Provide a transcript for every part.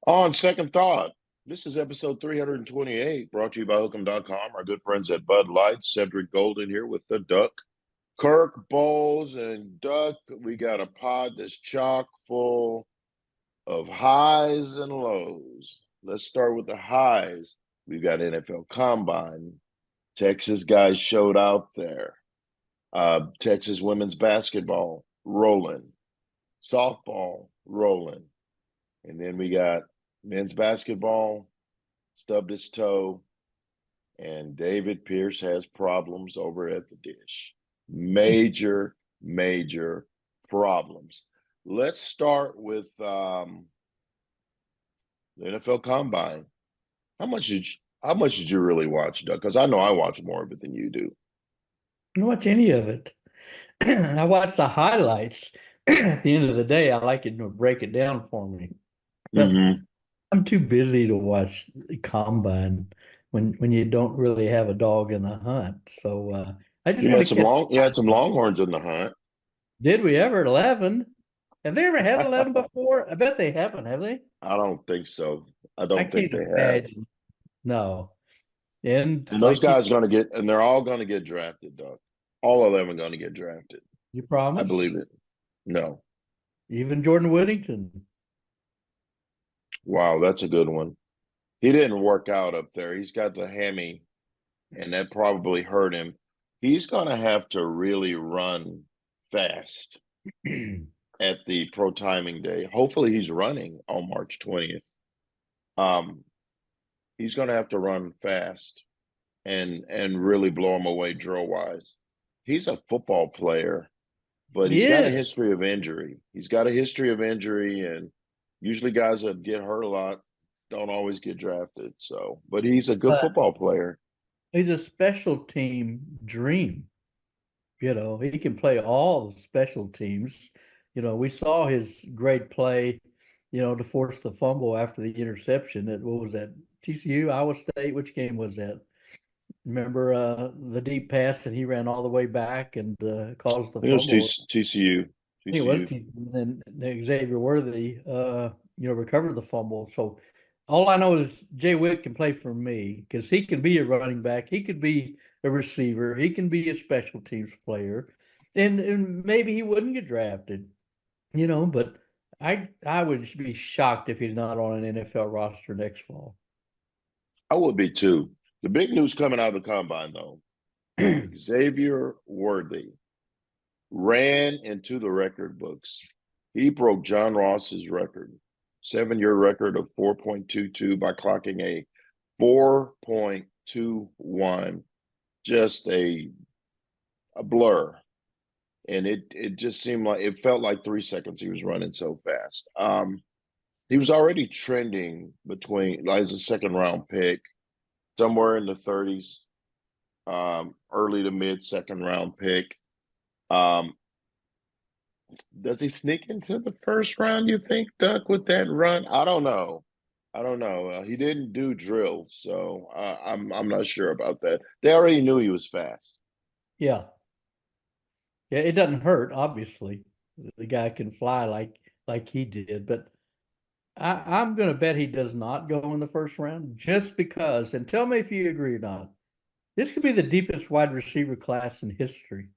On second thought, this is episode 328, brought to you by Hook'em.com. Our good friends at Bud Light, Cedric Golden here with the Duck. Kirk, Bowles, and Duck. We got a pod that's chock full of highs and lows. Let's start with the highs. We've got NFL Combine. Texas guys showed out there. Texas women's basketball rolling. Softball rolling. And then we got men's basketball, stubbed his toe, and David Pierce has problems over at the dish. Major, major problems. Let's start with the NFL Combine. How much did you really watch, Doug? Because I know I watch more of it than you do. I don't watch any of it. I watch the highlights. At the end of the day, I like it to break it down for me. But Mm-hmm. I'm too busy to watch the combine when you don't really have a dog in the hunt. So I just want to catch the You had some highlights. Longhorns in the hunt. Did we ever 11? Have they ever had 11 before? I bet they haven't, have they? I don't think so. I I don't think can't they have. imagine. No. And And those like guys going to get, and they're all going to get drafted, Doug. All of them are going to get drafted. you I promise, believe it. No. even Jordan Whittington. Wow, that's a good one. He didn't work out up there. He's got the hammy, and that probably hurt him. He's going to have to really run fast at the pro timing day. Hopefully, he's running on March 20th. Um, he's going to have to run fast and really blow him away drill wise. He's a football player, but he's got a Yeah. history of injury. He's got a history of injury, and usually guys that get hurt a lot don't always get drafted. So, but he's a good But football player. he's a special team dream. He can play all the special teams. We saw his great play, to force the fumble after the interception. What was that? TCU, Iowa State? Which game was that? Remember the deep pass and he ran all the way back and caused the It was fumble. TCU. I think it was TCU. then Xavier Worthy, recovered the fumble. So all I know is Jay Witt can play for me because he can be a running back, he could be a receiver, he can be a special teams player, and maybe he wouldn't get drafted, But I would be shocked if he's not on an NFL roster next fall. I would be too. The big news coming out of the combine, though, Xavier Worthy ran into the record books. He broke John Ross's record, 7-year record of 4.22 by clocking a 4.21. Just a blur. And it just seemed like it felt like 3 seconds he was running so fast. He was already trending between like as a second round pick, somewhere in the 30s, early to mid second round pick. Um, does he sneak into the first round, you think, Duck, with that run? I don't know. I don't know. He didn't do drills, so I'm not sure about that. They already knew he was fast. Yeah. Yeah, it doesn't hurt, obviously. The guy can fly like he did, but I'm going to bet he does not go in the first round just because. And tell me if you agree or not. This could be the deepest wide receiver class in history.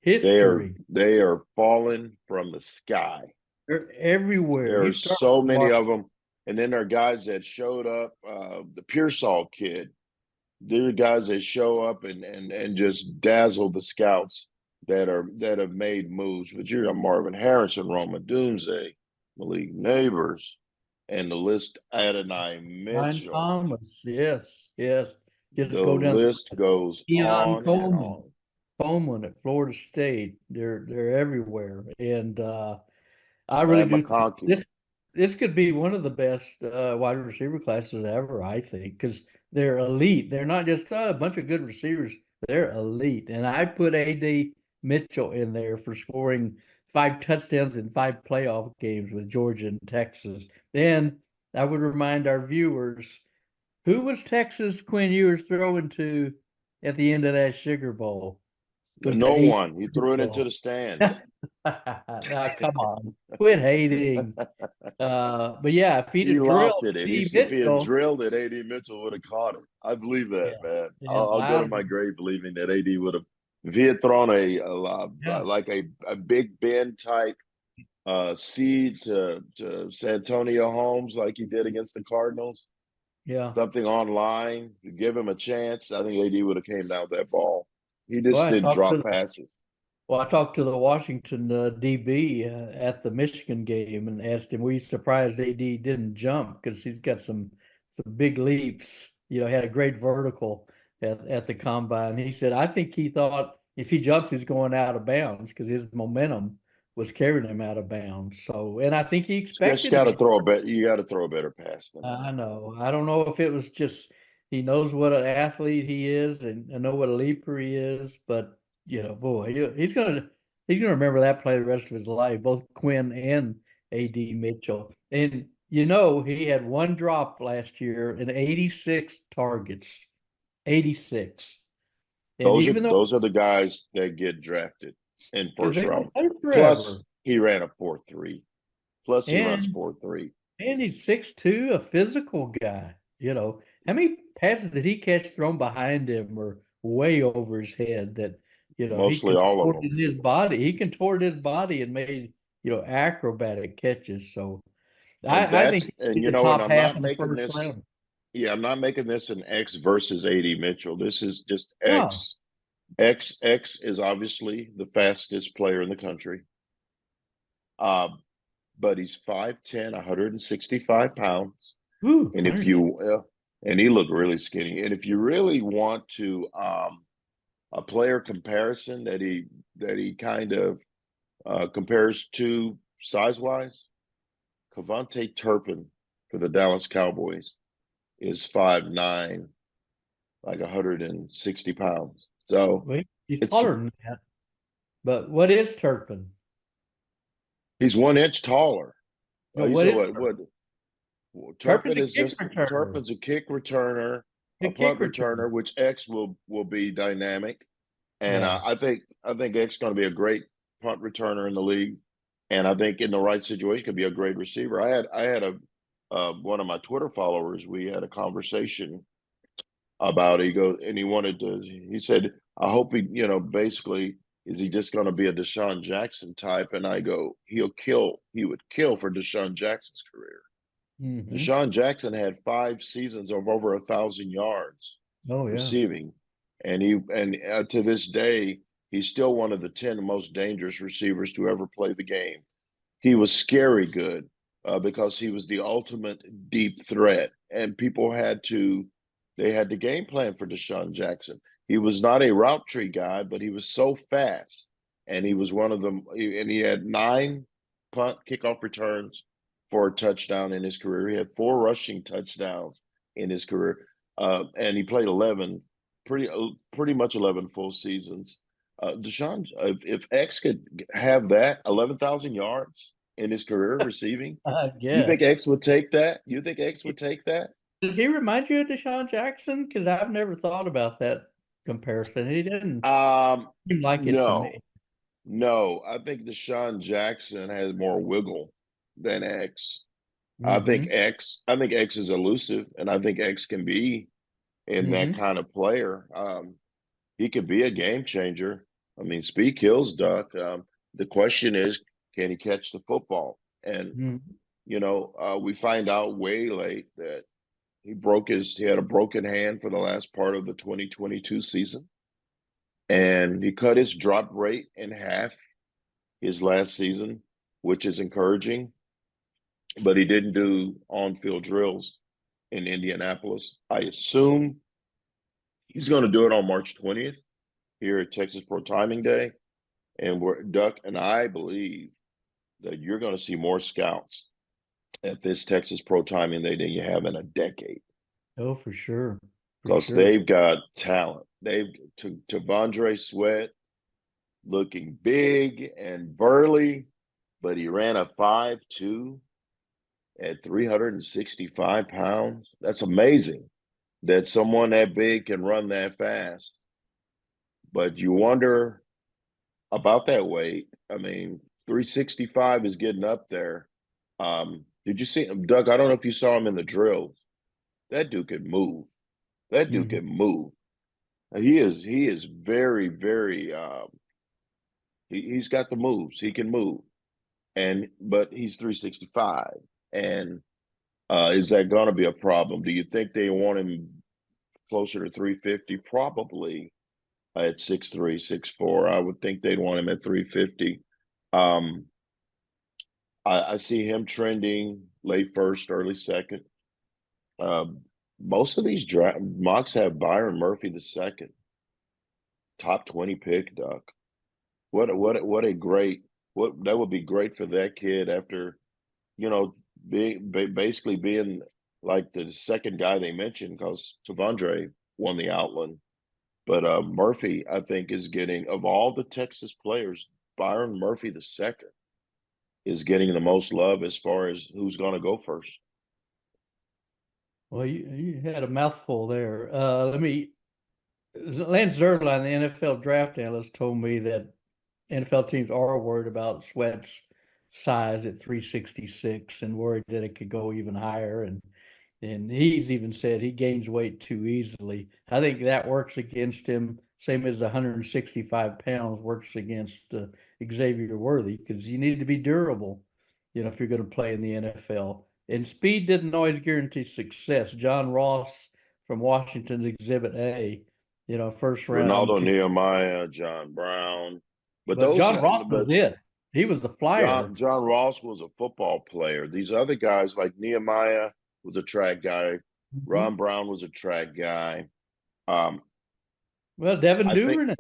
History. They are falling from the sky. They're everywhere. There You are start so with many Mark. of them, and then there are guys that showed up. The Pearsall kid. There are guys that show up and just dazzle the scouts that have made moves. But you're Marvin Harrison, Roma Doomsday, Malik Neighbors, and the list Adonai Ryan Mitchell. Thomas. Yes, yes. Just The go down. list goes Keon on and Coleman. on. Coleman at Florida State. They're everywhere. And I really Matt do think McConkey. this could be one of the best wide receiver classes ever, I think, because they're elite. They're not just a bunch of good receivers. They're elite. And I put A.D. Mitchell in there for scoring 5 touchdowns in 5 playoff games with Georgia and Texas. And I would remind our viewers, who was Texas Quinn you were throwing to at the end of that Sugar Bowl? Was the No A. one. He threw it into the stands. Now, come on. Quit hating. But yeah, if he'd He have drilled lofted it. D If he had Mitchell, drilled it, AD Mitchell would have caught it. I believe that, yeah, man. and I'll go to my grave believing that AD would have. If he had thrown yeah, like a Big Ben type seed to Santonio Holmes like he did against the Cardinals, yeah. something online to give him a chance, I think AD would have came down with that ball. He Well, just I didn't talked drop to passes. I talked to the Washington DB at the Michigan game and asked him, "Were you surprised AD didn't jump? Because he's got some big leaps. You know, had a great vertical at the combine." He said, "I think he thought if he jumps, he's going out of bounds because his momentum was carrying him out of bounds. So, and I think he Just expected got to to get. throw a bet. You got to throw a better pass than that. I know. I don't know if it was just he knows what an athlete he is and know what a leaper he is, but boy, he's gonna remember that play the rest of his life, both Quinn and AD Mitchell. And he had one drop last year and 86 targets. 86. And even though Those are the guys that get drafted in because first they don't round. play Plus, forever. he ran a 4.3. Plus, he runs And 4.3. And he's 6'2", a physical guy. How many passes did he catch thrown behind him or way over his head that, he Mostly all of them. contorted his body. He contorted his body and made, acrobatic catches. So I think And he's you the know, and top I'm half not of the making first this. round. Yeah, I'm not making this an X versus AD Mitchell. This is just No, X. X is obviously the fastest player in the country. But he's 5'10", 165 pounds. ooh, And if 160. you, and he looked really skinny. And if you really want to, a player comparison that he kind of compares to size wise, Cavante Turpin for the Dallas Cowboys is 5'9", like 160 pounds. So Well, he's it's taller than that. But what is Turpin? he's 1 inch taller. No, You what said is Turpin? what Turpin's a kick returner. Turpin's a kick returner, A a kick punt returner. returner, which X will be dynamic, and Yeah. I think X is going to be a great punt returner in the league, and I think in the right situation could be a great receiver. I had a one of my Twitter followers. We had a conversation about it. He goes and he wanted to. He said, "I hope he, basically." Is he just going to be a Deshaun Jackson type? And I go, he'll kill. He would kill for Deshaun Jackson's career. Hmm. Deshaun Jackson had 5 seasons of over 1,000 yards Oh yeah. receiving, and to this day he's still one of the 10 most dangerous receivers to ever play the game. He was scary good because he was the ultimate deep threat, and people had to game plan for Deshaun Jackson. He was not a route tree guy, but he was so fast, and he was one of them. And he had 9 punt kickoff returns for a touchdown in his career. He had 4 rushing touchdowns in his career, and he played 11, pretty much 11 full seasons. Deshaun, if X could have that 11,000 yards in his career receiving, I you think guess. X would take that? You think X would take that? Does he remind you of Deshaun Jackson? Because I've never thought about that comparison. He didn't Um, seem like it to me. no, no. I think Deshaun Jackson has more wiggle than X. Hmm. I think X is elusive, and I think X can be in that Hmm. kind of player. He could be a game changer. I mean, speed kills, Duck. The question is, can he catch the football? And Hmm. we find out way late that he had a broken hand for the last part of the 2022 season, and he cut his drop rate in half his last season, which is encouraging. But he didn't do on-field drills in Indianapolis. I assume he's going to do it on March 20th here at Texas Pro Timing Day, and Duck and I believe that you're going to see more scouts at this Texas Pro Timing Day than you have in a decade Oh, for sure. For because sure. they've got talent. They've to Tavondre Sweat looking big and burly, but he ran a 5.2 at 365 pounds. That's amazing that someone that big can run that fast. But you wonder about that weight. I mean, 365 is getting up there. Did you see him, Doug? I don't know if you saw him in the drills. That dude can move. That dude Mhm. can move. He is very, very he's got the moves. He can move. But he's 365. And is that gonna be a problem? Do you think they want him closer to 350? Probably at 6'3", 6'4". I would think they'd want him at 350. Um, I see him trending late first, early second. Most of these draft mocks have Byron Murphy the second, top 20 pick, Duck. What a great what that would be great for that kid after basically being like the second guy they mentioned because Tavondre won the Outland. But Murphy, I think, is getting of all the Texas players, Byron Murphy the second is getting the most love as far as who's going to go first. Well, you had a mouthful there. Lance Zierlein, the NFL draft analyst, told me that NFL teams are worried about Sweat's size at 366 and worried that it could go even higher. And he's even said he gains weight too easily. I think that works against him, same as the 165 pounds works against Xavier Worthy, because you need to be durable, if you're going to play in the NFL. And speed didn't always guarantee success. John Ross from Washington's Exhibit A, first round. Ronaldo Nehemiah, John Brown, but But those John Ross was but it. He was the flyer. John Ross was a football player. These other guys like Nehemiah was a track guy. Mhm. Ron Brown was a track guy. Um, Well, Devin I think Duvernay,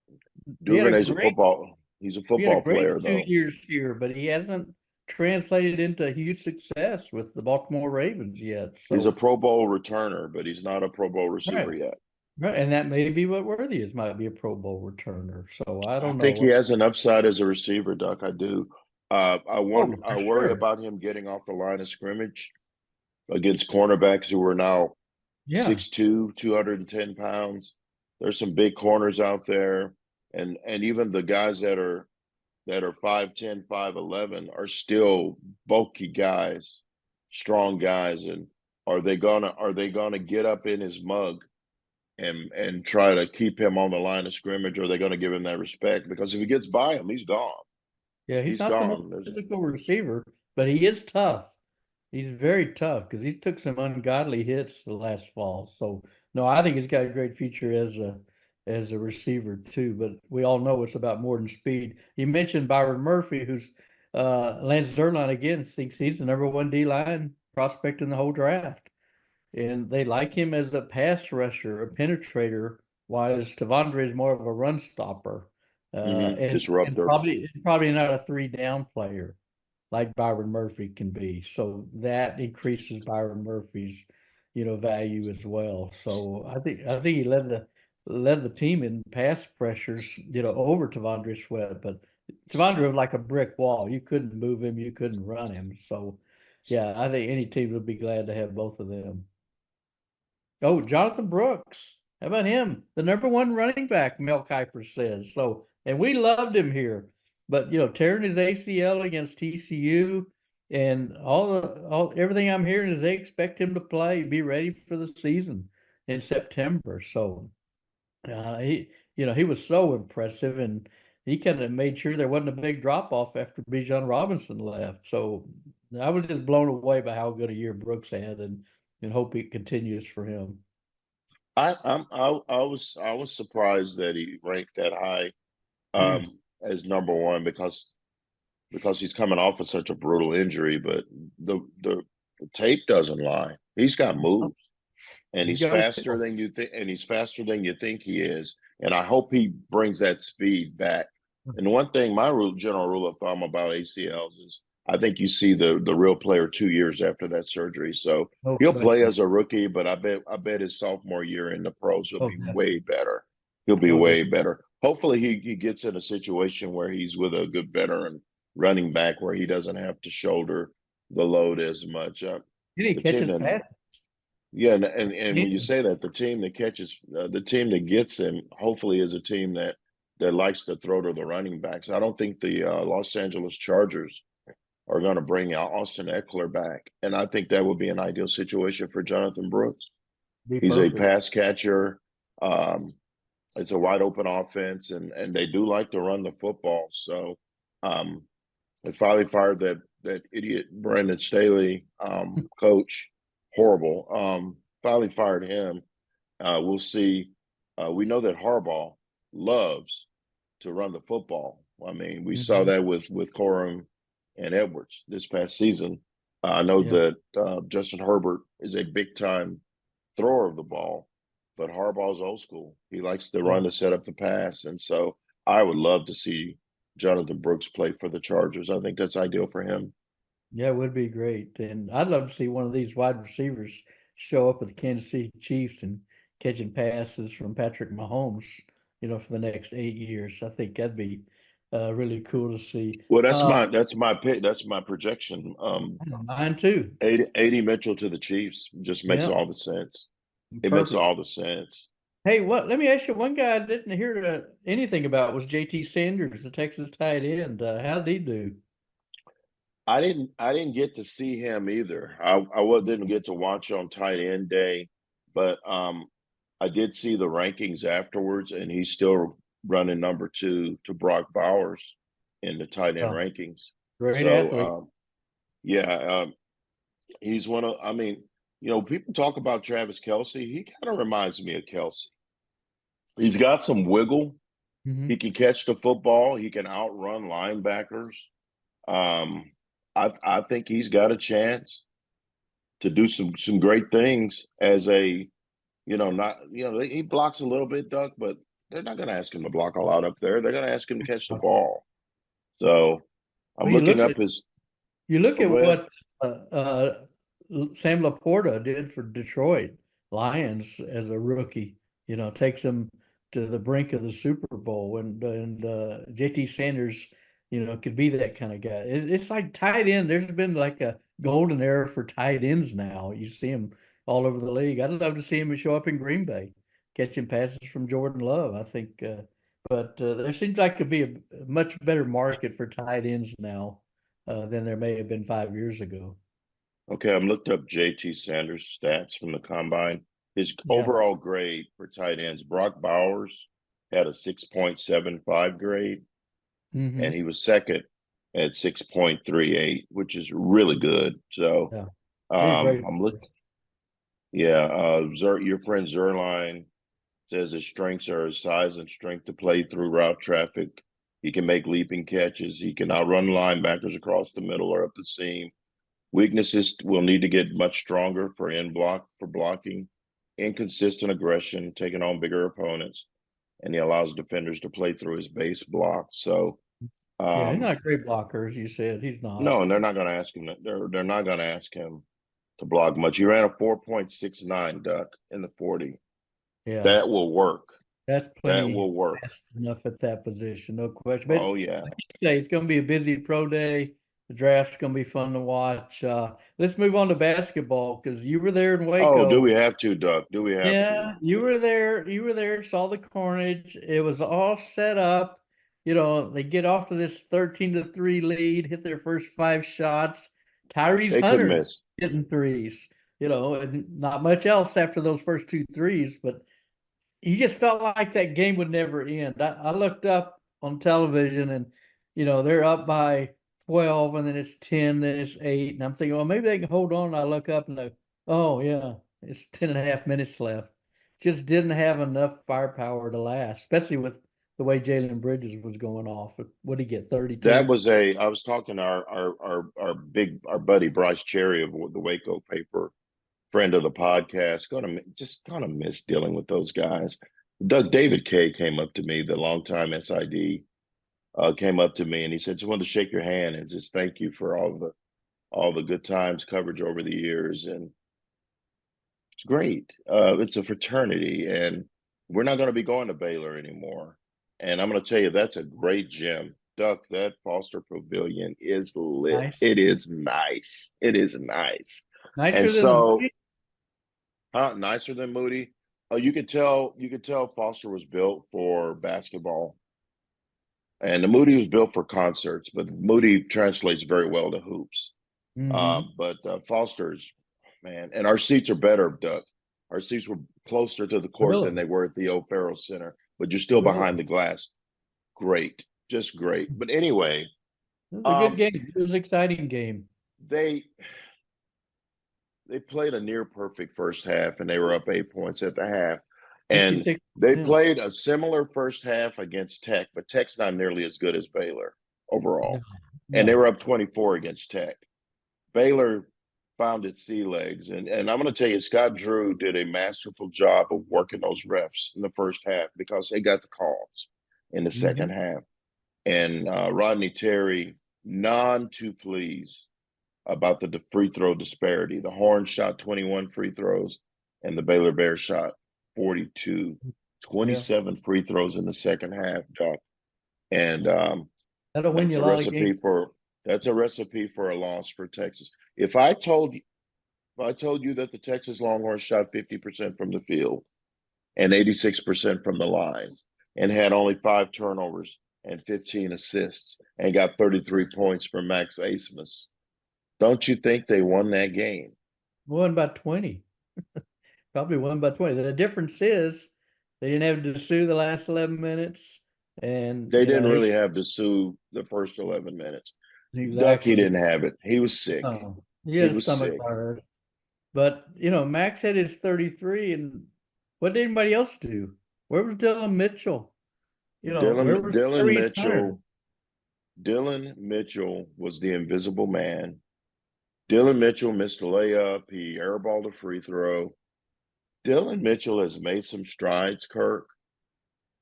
he had a Duvernay's a great football. He's a he had a football great player two though. years here, but he hasn't translated into huge success with the Baltimore Ravens yet. He's a So, Pro Bowl returner, but he's not a Pro Bowl receiver right, yet. right, and that may be what Worthy is. Might be a Pro Bowl returner. So I I don't think he know. has an upside as a receiver, Duck. I do. Oh, I for worry sure. about him getting off the line of scrimmage against cornerbacks who are now Yeah, 6'2", 210 pounds. There's some big corners out there, and even the guys that are 5'10", 5'11" are still bulky guys, strong guys. And are they gonna get up in his mug and try to keep him on the line of scrimmage, or are they going to give him that respect? Because if he gets by him, he's gone. yeah. He's He's not the most gone. There's physical receiver, but he is tough. He's very tough because he took some ungodly hits the last fall. So no, I think he's got a great future as a receiver too. But we all know it's about more than speed. You mentioned Byron Murphy, who's Lance Zierlein again thinks he's the number one D line prospect in the whole draft, and they like him as a pass rusher, a penetrator, while Tavondre is more of a run stopper, and disruptor. probably not a three down player like Byron Murphy can be. So that increases Byron Murphy's, value as well. So I think he led the team in pass pressures, over Tavondre Sweat, but Tavondre was like a brick wall. You couldn't move him, you couldn't run him. So yeah, I think any team would be glad to have both of them. Oh, Jonathan Brooks. How about him? The number one running back, Mel Kiper says. So, and we loved him here. But tearing his ACL against TCU and all everything I'm hearing is they expect him to play, be ready for the season in September. So he was so impressive, and he kind of made sure there wasn't a big drop off after Bijan Robinson left. So I was just blown away by how good a year Brooks had, and hope it continues for him. I was surprised that he ranked that high as number one because he's coming off of such a brutal injury. But the tape doesn't lie. He's got moves. And He's he's got faster skills. than you think, and he's faster than you think he is. And I hope he brings that speed back. And one thing, general rule of thumb about ACLs is I think you see the real player 2 years after that surgery. So No he'll play question. as a rookie, but I bet his sophomore year in the pros he'll Oh, be definitely. way better. He'll be No way doubt. better. Hopefully he gets in a situation where he's with a good veteran running back where he doesn't have to shoulder the load as much. He didn't The catch team his that pass. yeah, and when you He- say that, the team that gets him, hopefully, is a team that likes to throw to the running backs. I don't think the Los Angeles Chargers are going to bring out Austin Eckler back. And I think that would be an ideal situation for Jonathan Brooks. Be He's a perfect. pass catcher. Um, it's a wide open offense, and they do like to run the football. So um, they finally fired that idiot Brandon Staley coach. Horrible. Finally fired him. We'll see. We know that Harbaugh loves to run the football. I mean, we saw Mhm. that with Corum and Edwards this past season. I know Yeah. that Justin Herbert is a big time thrower of the ball, but Harbaugh's old school. He likes to Yeah. run to set up the pass, and so I would love to see Jonathan Brooks play for the Chargers. I think that's ideal for him. Yeah, it would be great. And I'd love to see one of these wide receivers show up with the Kansas City Chiefs and catching passes from Patrick Mahomes, for the next 8 years. I think that'd be really cool to see. Well, that's my pick. That's my projection. Mine too. 80 Mitchell to the Chiefs just makes Yeah, all the sense. It makes perfect. all the sense. Hey, let me ask you, one guy I didn't hear anything about was JT Sanders, the Texas tight end. How did he do? I didn't get to see him either. Didn't get to watch on tight end day, but I did see the rankings afterwards, and he's still running number two to Brock Bowers in the tight end Oh, rankings. great So athlete. yeah, he's one of. I mean, people talk about Travis Kelsey. He kind of reminds me of Kelsey. He's got some wiggle. He Hmm. can catch the football. He can outrun linebackers. Um, I think he's got a chance to do some great things as a not he blocks a little bit, Duck, but they're not going to ask him to block a lot up there. They're going to ask him to catch the ball. So I'm Well, looking up his. you look Oh, at go ahead. what Sam Laporta did for Detroit Lions as a rookie. Takes them to the brink of the Super Bowl, and JT Sanders, could be that kind of guy. It's like tight end. There's been like a golden era for tight ends now. You see him all over the league. I'd love to see him show up in Green Bay, catching passes from Jordan Love. I think, but there seems like to be a much better market for tight ends now than there may have been 5 years ago. Okay, I'm looked up JT Sanders stats from the combine. His Yeah. overall grade for tight ends, Brock Bowers had a 6.75 grade, and Hmm. he was second at 6.38, which is really good. So Yeah. He's a great. I'm looking. Yeah, your friend Zerline says his strengths are his size and strength to play through route traffic. He can make leaping catches. He can outrun linebackers across the middle or up the seam. Weaknesses will need to get much stronger for blocking, inconsistent aggression, taking on bigger opponents, and he allows defenders to play through his base block. So Yeah, he's um, not a great blocker, as you said. He's not. no, and they're not going to ask him. They're not going to ask him to block much. He ran a 4.69 duck in the 40. Yeah, That will work. that's That plenty will work. fast enough at that position, no question. But Oh yeah. like you say, it's going to be a busy pro day. The draft's going to be fun to watch. Let's move on to basketball because you were there in Oh, do Waco. we have to, Duck? Do we have to? Yeah, you were there. You were there, saw the carnage. It was all set up. They get off to this 13-3 lead, hit their first five shots. Tyrese They couldn't Hunter miss. hitting threes. And not much else after those first two threes, but you just felt like that game would never end. I looked up on television and, they're up by 12 and then it's 10, then it's 8. And I'm thinking, well, maybe they can hold on. I look up and oh, yeah, it's 10 and a half minutes left. Just didn't have enough firepower to last, especially with the way Jalen Bridges was going off. What did he get, That 32? was I was talking to our buddy Bryce Cherry of the Waco paper, friend of the podcast. Gonna miss dealing with those guys. Doug David K came up to me, the longtime SID, came up to me and he said, "Just wanted to shake your hand and just thank you for all the good times coverage over the years." And it's great. It's a fraternity, and we're not going to be going to Baylor anymore. And I'm going to tell you, that's a great gym. Duck, that Foster Pavilion is lit. Nice. It is nice. It is nice. And Nicer than the so, movie? nicer than Moody. You could tell Foster was built for basketball. And the Moody was built for concerts, but Moody translates very well to hoops. Mm-hmm. But Foster's, man, and our seats are better, Duck. Our seats were closer to the court than Really? they were at the O'Farrell Center, but you're still behind Really? the glass. Great, just great. But anyway, It was a good um, game. It was an exciting game. they they played a near perfect first half, and they were up 8 points at the half. And they 56%. played a similar first half against Tech, but Tech's not nearly as good as Baylor No, overall. And they were no. up 24 against Tech. Baylor found its sea legs. And I'm going to tell you, Scott Drew did a masterful job of working those refs in the first half because they got the calls in the Mm-hmm. second half. And Rodney Terry, none too pleased about the free throw disparity. The Horns shot 21 free throws, and the Baylor Bears shot 42. Yeah. 27 free throws in the second half, Doc. And That'll win that's you a a lot of recipe games. for that's a recipe for a loss for Texas. If I told you that the Texas Longhorns shot 50% from the field and 86% from the line and had only 5 turnovers and 15 assists and got 33 points from Max Asmus, don't you think they won that game? Won by 20. Probably won by 20. The difference is they didn't have to sue the last 11 minutes. And, They didn't really have to sue the first 11 minutes. Duck, he exactly. didn't have it. He was sick. He He had a was stomach sick. bug. But, Max had his 33, and what did anybody else do? Where was Dylan Mitchell? Dylan Where was Dylan Tyrese Hunter? Mitchell Dylan Mitchell was the invisible man. Dylan Mitchell missed a layup. He airballed a free throw. Dylan Mitchell has made some strides, Kirk,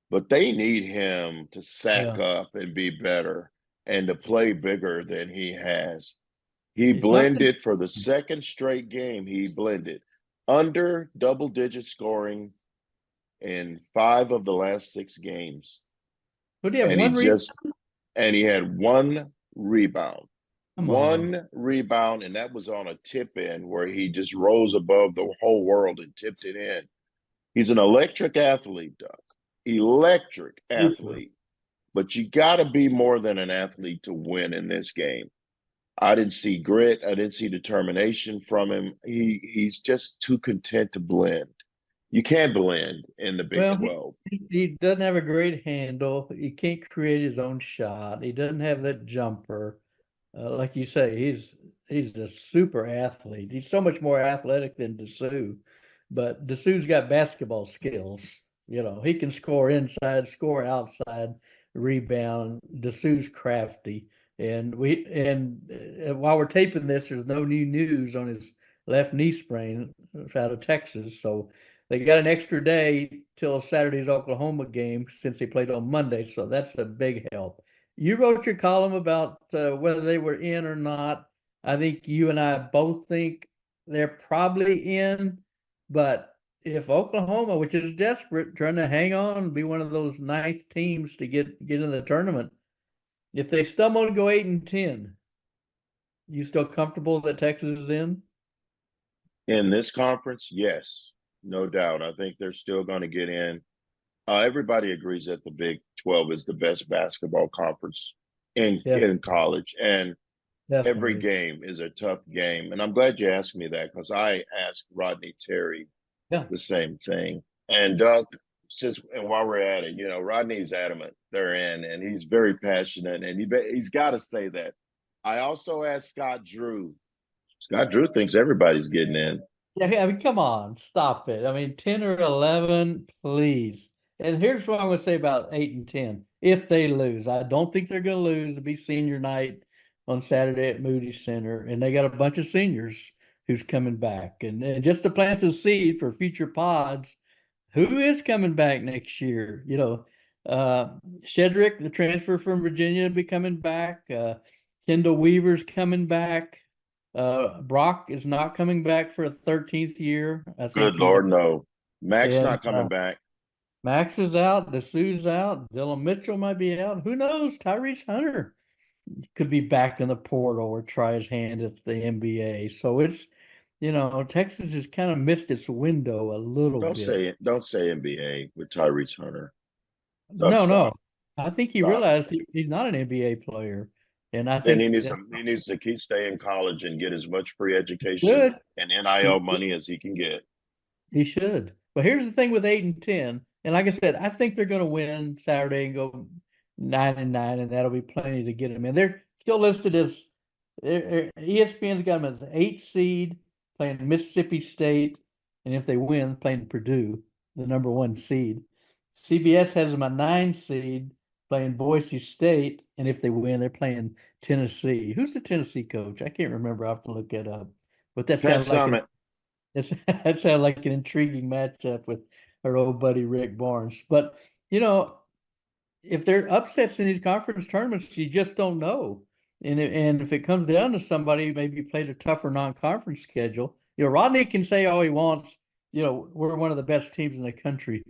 but they need him to sack Yeah. up and be better and to play bigger than he has. He It's not the, blended for the second straight game. He blended under double-digit scoring in 5 of the last 6 games, Would he have and he one rebound? just and he had one rebound, Come on. and that was on a tip in where he just rose above the whole world and tipped it in. He's an electric athlete, Doug. Electric Super. athlete. But you got to be more than an athlete to win in this game. I didn't see grit. I didn't see determination from him. He's just too content to blend. You can't blend in the Big Well, 12. he doesn't have a great handle. He can't create his own shot. He doesn't have that jumper. Like you say, he's a super athlete. He's so much more athletic than Dessou, but Dessou's got basketball skills. He can score inside, score outside, rebound. Dessou's crafty, and while we're taping this, there's no new news on his left knee sprain out of Texas, so they got an extra day till Saturday's Oklahoma game since they played on Monday, so that's a big help. You wrote your column about whether they were in or not. I think you and I both think they're probably in, but if Oklahoma, which is desperate, trying to hang on, be one of those ninth teams to get in the tournament, if they stumble and go 8-10, you still comfortable that Texas is in? In this conference, yes, no doubt. I think they're still going to get in. Everybody agrees that the Big 12 is the best basketball conference Yeah, in college, and every definitely. game is a tough game. And I'm glad you asked me that because I asked Rodney Terry Yeah. the same thing. And Doug, while we're at it, Rodney's adamant they're in, and he's very passionate, and he's got to say that. I also asked Scott Drew. Scott Drew thinks everybody's getting in. Yeah, I mean, come on, stop it. I mean, 10 or 11, please. And here's what I'm going to say about 8-10. If they lose, I don't think they're going to lose. It'll be senior night on Saturday at Moody Center. And they got a bunch of seniors who's coming back. And just to plant the seed for future pods, who is coming back next year? Shedrick, the transfer from Virginia, will be coming back. Kendall Weaver's coming back. Brock is not coming back for a 13th year. I think Good he's Lord, no. Max and not coming back. Max is out. Dessou's out. Dylan Mitchell might be out. Who knows? Tyrese Hunter could be back in the portal or try his hand at the NBA. So Texas has kind of missed its window a little Don't bit. say don't say NBA with Tyrese Hunter. Doug, No, no. stop. I think he Uh, realized he's not an NBA player, and I and think that he needs to keep stay in college and get as much free education good. and He, NIL money as he can get. he should. But here's the thing with 8 and 10, and like I said, I think they're going to win Saturday and go 9-9, and that'll be plenty to get them in. They're still listed as ESPN's got them as an 8 seed playing Mississippi State, and if they win, playing Purdue, the number 1 seed. CBS has them a 9 seed playing Boise State, and if they win, they're playing Tennessee. Who's the Tennessee coach? I can't remember. I have to look that up. But that Pat sounds like an Summit. that sounds like an intriguing matchup with our old buddy Rick Barnes. But you know, if they're upsets in these conference tournaments, you just don't know. And if it comes down to somebody maybe played a tougher non-conference schedule, Rodney can say all he wants. We're one of the best teams in the country.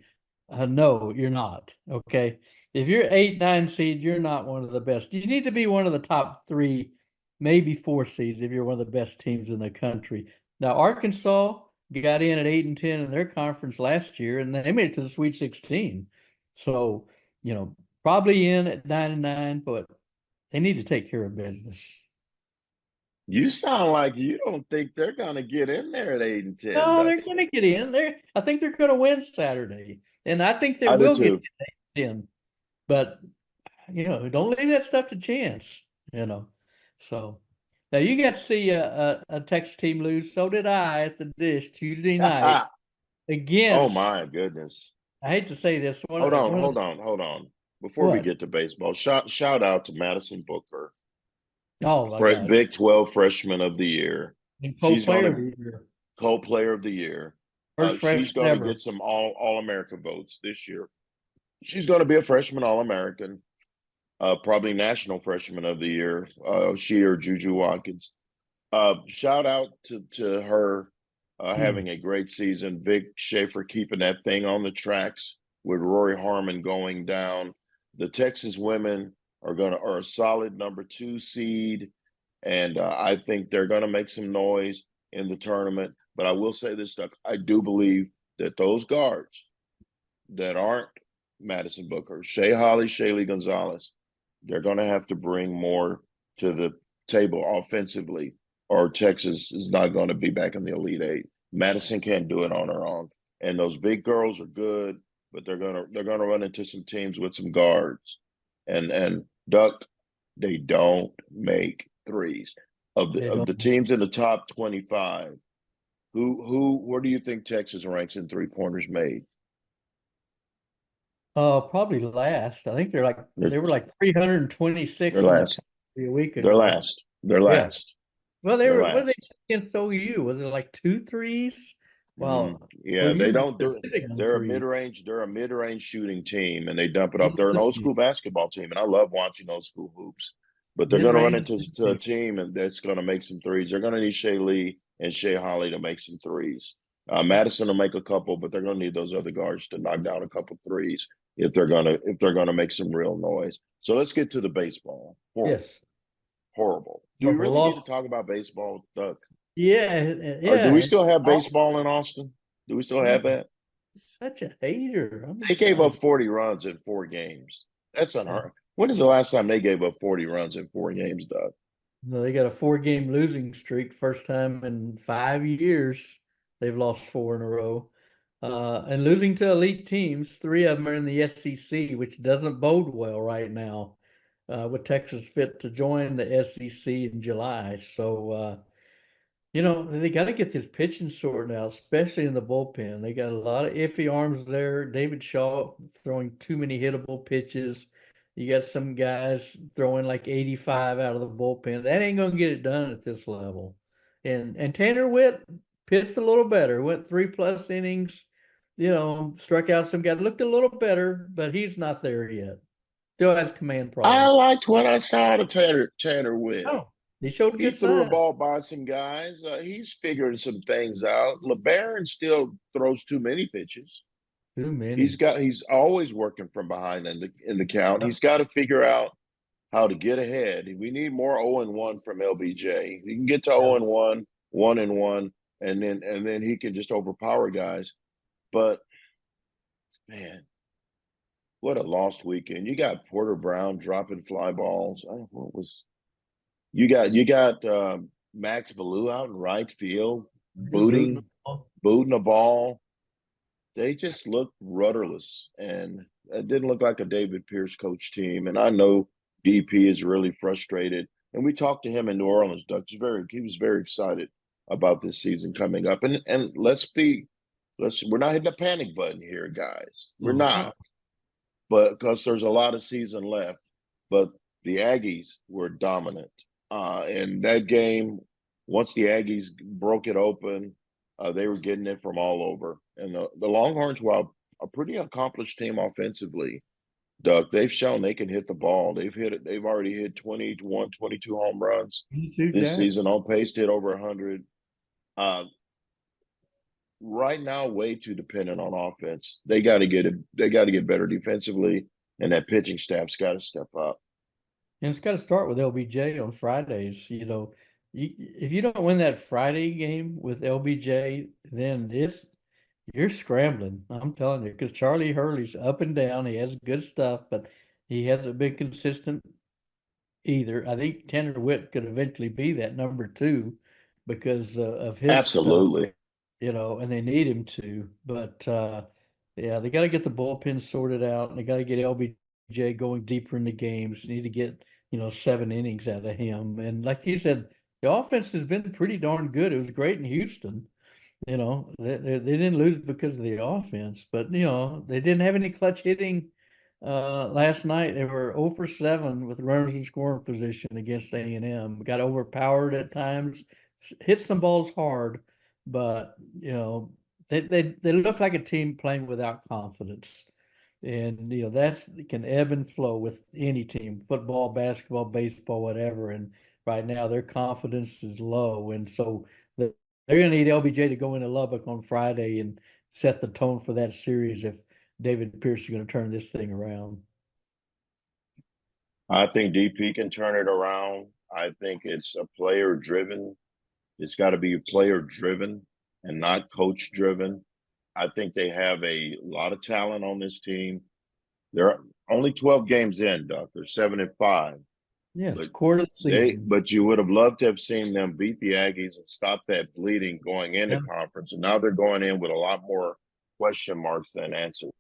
No, you're not. Okay, if you're 8, 9 seed, you're not one of the best. You need to be one of the top 3, maybe 4 seeds if you're one of the best teams in the country. Now, Arkansas got in at 8 and 10 in their conference last year, and they made it to the Sweet 16. So, probably in at 9-9, but they need to take care of business. You sound like you don't think they're going to get in there at 8 and 10, No, they're Ducks. going to get in there. I think they're going to win Saturday, and I think they I do will get too. in. But don't leave that stuff to chance. So now you got to see a Texas team lose. So did I at the Dish Tuesday night Oh against. my goodness. I hate to say this. Hold on. Before we What? get to baseball, shout out to Madison Booker, Oh my God! Big 12 freshman of the year. And She's going co-player of to the year, co-player of the year. first She's freshman going to ever. get some all America votes this year. She's going to be a freshman All American, probably national freshman of the year. She or Juju Watkins. Shout out to her Hmm. having a great season. Vic Schaefer keeping that thing on the tracks with Rory Harmon going down. The Texas women are a solid number 2 seed, and I think they're gonna make some noise in the tournament. But I will say this stuff: I do believe that those guards that aren't Madison Booker, Shea Holly, Shaylee Gonzalez, they're going to have to bring more to the table offensively, or Texas is not going to be back in the Elite Eight. Madison can't do it on her own, and those big girls are good, but they're gonna run into some teams with some guards, and Duck, they don't make threes. Of the They of don't. the teams in the top 25, where do you think Texas ranks in 3 pointers made? Probably last. I think They're, they were like they're 326 in the last. country a week They're ago. last. They're Yeah. last. Well, they They're were. What did last. they against OU? Was it like 2 threes? Well, Yeah, they OU was don't do. sitting on They're a three. mid-range. They're a mid-range shooting team, and they dump it off. They're an old Mid-range school basketball team, and I love watching old school hoops. But they're going to run into to a team and that's going to make some threes. They're going to need Shea Lee and Shea Holly to make some threes. Madison will make a couple, but they're going to need those other guards to knock down a couple threes if they're gonna make some real noise. So let's get to the baseball. Horrible, Yes. horrible. Do we Well, the really need loss. to talk about baseball, Duck? Yeah, Or do yeah. we And still have baseball in Austin? Do we still have that? such a hater. Oh They my gave God. up 40 runs in 4 games. That's Uh, unheard. When is the last time they gave up 40 runs in 4 games, Doug? no, they got a 4-game losing streak. First time in 5 years they've lost 4 in a row. And losing to elite teams. 3 of them are in the SEC, which doesn't bode well right now. With Texas fit to join the SEC in July. So they got to get this pitching sorted out, especially in the bullpen. They got a lot of iffy arms there. David Shaw throwing too many hittable pitches. You got some guys throwing like 85 out of the bullpen. That ain't gonna get it done at this level. And Tanner Witt pitched a little better. Went 3+ innings. Struck out some guys. Looked a little better, but he's not there yet. Still has command I problems. liked what I saw of Tanner Witt. Oh, he showed He good threw a signs. ball by some guys. He's figuring some things out. LeBaron still throws too many pitches. Too He's many. got he's always working from behind in the count. He's got to figure out how to get ahead. We need more 0-1 from LBJ. He can get to Yeah. 0-1, 1-1, and then he can just overpower guys. But man, What a lost weekend. You got Porter Brown dropping fly balls. What was you got Max Ballou out in right field Just booting booting the ball. booting a ball. They just looked rudderless, and it didn't look like a David Pierce coach team. And I know DP is really frustrated. And we talked to him in New Orleans, Doug. He was very excited about this season coming up. And we're not hitting a panic button here, guys. We're No. not, but because there's a lot of season left. But the Aggies were dominant. In that game, once the Aggies broke it open, they were getting it from all over. And the Longhorns, while a pretty accomplished team offensively, Doug, they've shown they can hit the ball. They've hit it. They've already hit 21, 22 home runs You too, this Jack. season, on pace to hit over 100. Uh, right now, way too dependent on offense. They got to get it. They got to get better defensively, and that pitching staff's got to step up. And it's got to start with LBJ on Fridays. If you don't win that Friday game with LBJ, then you're scrambling. I'm telling you, because Charlie Hurley's up and down. He has good stuff, but he hasn't been consistent either. I think Tanner Witt could eventually be that number two because of his stuff, Absolutely. and they need him to. But yeah, they got to get the bullpen sorted out, and they got to get LBJ going deeper in the games. They need to get 7 innings out of him. And like you said, the offense has been pretty darn good. It was great in Houston. They didn't lose because of the offense, but they didn't have any clutch hitting. Last night they were 0 for 7 with runners in scoring position against A&M. Got overpowered at times, hit some balls hard, but they look like a team playing without confidence. And that's can ebb and flow with any team, football, basketball, baseball, whatever. And right now their confidence is low, and so they're going to need LBJ to go into Lubbock on Friday and set the tone for that series if David Pierce is going to turn this thing around. I think DP can turn it around. I think it's a player driven. It's got to be player driven and not coach driven. I think they have a lot of talent on this team. They're only 12 games in, Doc. They're 7-5. Yes, But quarter of the season. you would have loved to have seen them beat the Aggies and stop that bleeding going into Yeah, conference. And now they're going in with a lot more question marks than answers.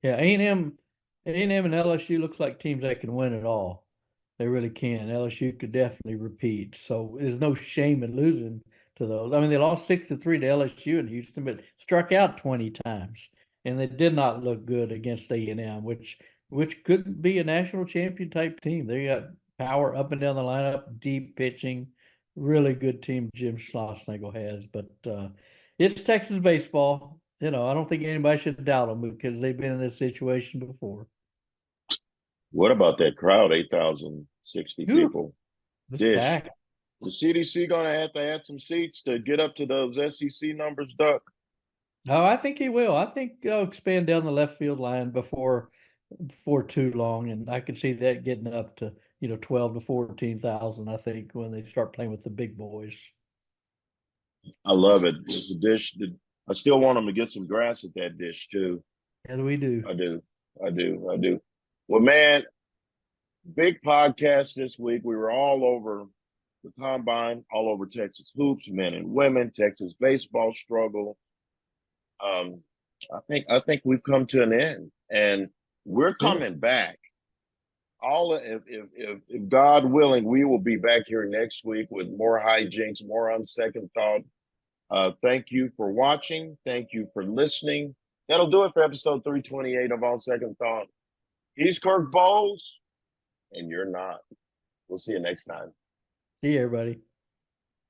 yeah. A&M and LSU looks like teams that can win it all. They really can. LSU could definitely repeat. So there's no shame in losing to those. I mean, they lost 6-3 to LSU in Houston, but struck out 20 times, and they did not look good against A&M, which could be a national champion type team. They got power up and down the lineup, deep pitching, really good team Jim Schlossnagle has. But it's Texas baseball. I don't think anybody should doubt them because they've been in this situation before. What about that crowd? 8,060 Whew, people. it's Dish. packed. The CDC going to have to add some seats to get up to those SEC numbers, Duck. Oh, I think he will. I think they'll expand down the left field line before too long, and I can see that getting up to 12 to 14,000. I think when they start playing with the big boys. I love it. It's a dish. I still want them to get some grass at that dish, too. And we do. I do. I do. I do. Well, man, big podcast this week. We were all over the combine, all over Texas hoops, men and women, Texas baseball struggle. Um, I think we've come to an end, and we're That's it. coming back. All if God willing, we will be back here next week with more hijinks, more on second thought. Thank you for watching. Thank you for listening. That'll do it for episode 328 of On Second Thought. He's Kirk Bowles, and you're not. We'll see you next time. See you, everybody.